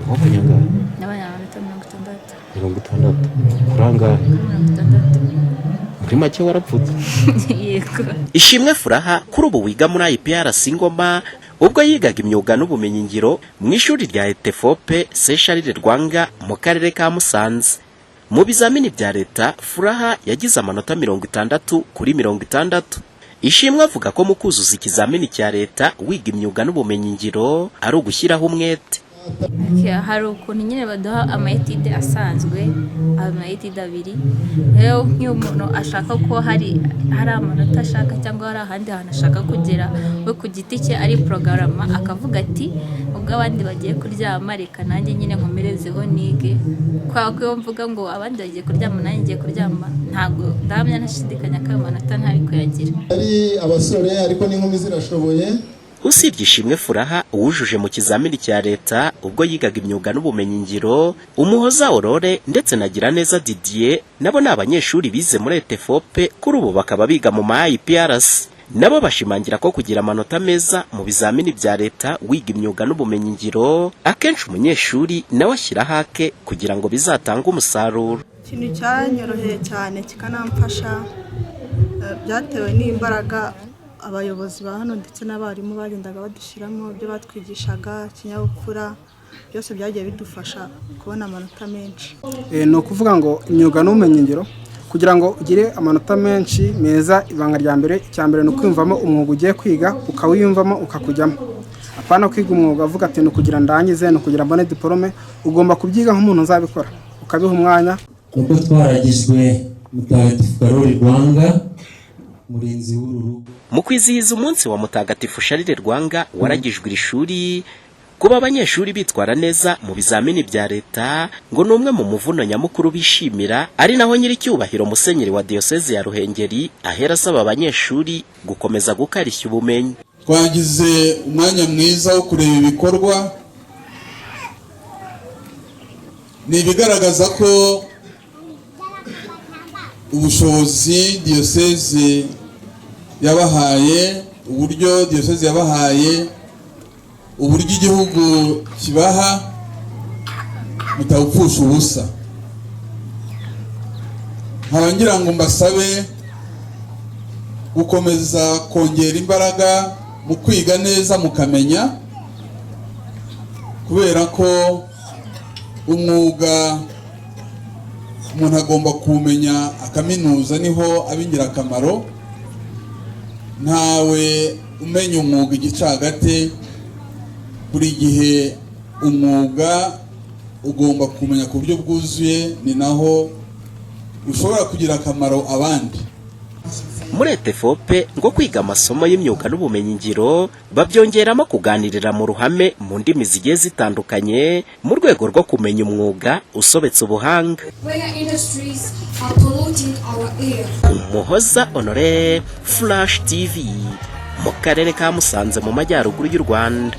wabonye angahe? Nabonye amanota 60. Kuranga muri make warapfutse. yego. Ishimwe Furaha kuri ubu wiga muri IPRC Ngoma ubwo yigaga imyuga n'ubumenyi ngiro mu ishuri rya Etefope Sesharire Rwanga mu karere ka Musanze. Mu bizamini bya leta Furaha yagize amanota 60 kuri 60. Ishimwe avuga ko mu kuzuza ikizamini cya leta wiga imyuga n'ubumenyi ngiro ari ugushyiraho umwete. Hari ukuntu nyine baduha amayetide asanzwe, amayetide 2. Rero nk'iyo umuntu ashaka ko hari amanota ashaka cyangwa hari ahandi hantu ashaka kugera we ku giti cye ari programa, akavuga ati ubwo abandi bagiye kuryama reka nanjye nyine nkomerezeho nige. Kwa ko mvuga ngo abandi bagiye kuryama nanjye ngiye kuryama, ntabwo ndamya nashidikanya ko amanota ntari kuyagira. Ari abasore ariko n'inkumi zirashoboye. Usibye Ishimwe Furaha wujuje mu kizamini cya leta ubwo yigaga imyuga n'ubumenyi ngiro, Umuhoza Aurore ndetse na Giraneza Didier nabo n'abanyeshuri bize muri Etefope kuri ubu bakaba biga mu IPRC. Nabo bashimangira ko kugira amanota meza mu bizamini bya leta wiga imyuga n'ubumenyi ngiro akenshi umunyeshuri nawe ashyira hake kugira ngo bizatange umusaruro. Ikintu cyanyoroheye cyane kikanamfasha byatewe n'imbaraga abayobozi ba hano ndetse n'abarimu bagendaga badushyiramo ibyo batwigishaga, kinyabupfura byose byagiye bidufasha kubona amanota menshi. No kuvuga ngo imyuga n'ubumenyi ngiro kugira ngo ugire amanota menshi meza, ibanga rya mbere cyambere no kwiyumvamo umwuga ugiye kwiga ukawiyumvamo ukakujyamo. Apana kwiga umwuga avuga ati no kugira ndangize no kugira mbone diplome, ugomba kubyiga nk'umuntu uzabikora ukabiha umwanya. Kuko twaragizwe Mutagatifu Karoli Rwanga murinzi w'uru. Mu kwizihiza umunsi wa Mutagatifu Sharire Rwanga waragijwe iri shuri, kuba abanyeshuri bitwara neza mu bizamini bya leta ngo numwe mu muvuno nyamukuru bishimira, ari naho nyiricyubahiro Musenyeri wa Diocese ya Ruhengeri ahera asaba abanyeshuri gukomeza gukarishya ubumenyi. Twagize umwanya mwiza wo kureba ibikorwa, ni bigaragaza ko ubushobozi Diocese yabahaye, uburyo Diocese yabahaye, uburyo igihugu kibaha mutabupfusha ubusa. Nkabangira ngo mbasabe gukomeza kongera imbaraga mu kwiga neza mukamenya, kubera ko umwuga umuntu agomba kumenya akaminuza niho abingirakamaro. Ntawe umenya umwuga igicagate, buri gihe umwuga ugomba kumenya ku buryo bwuzuye, ni naho ushobora kugira akamaro abandi. Muri Etefope ngo kwiga amasomo y'imyuga n'ubumenyi ngiro babyongeramo kuganirira mu ruhame mu ndimi zigiye zitandukanye mu rwego rwo kumenya umwuga usobetse ubuhanga. Umuhoza Honore, Flash TV, mu karere ka Musanze mu majyaruguru y'u Rwanda.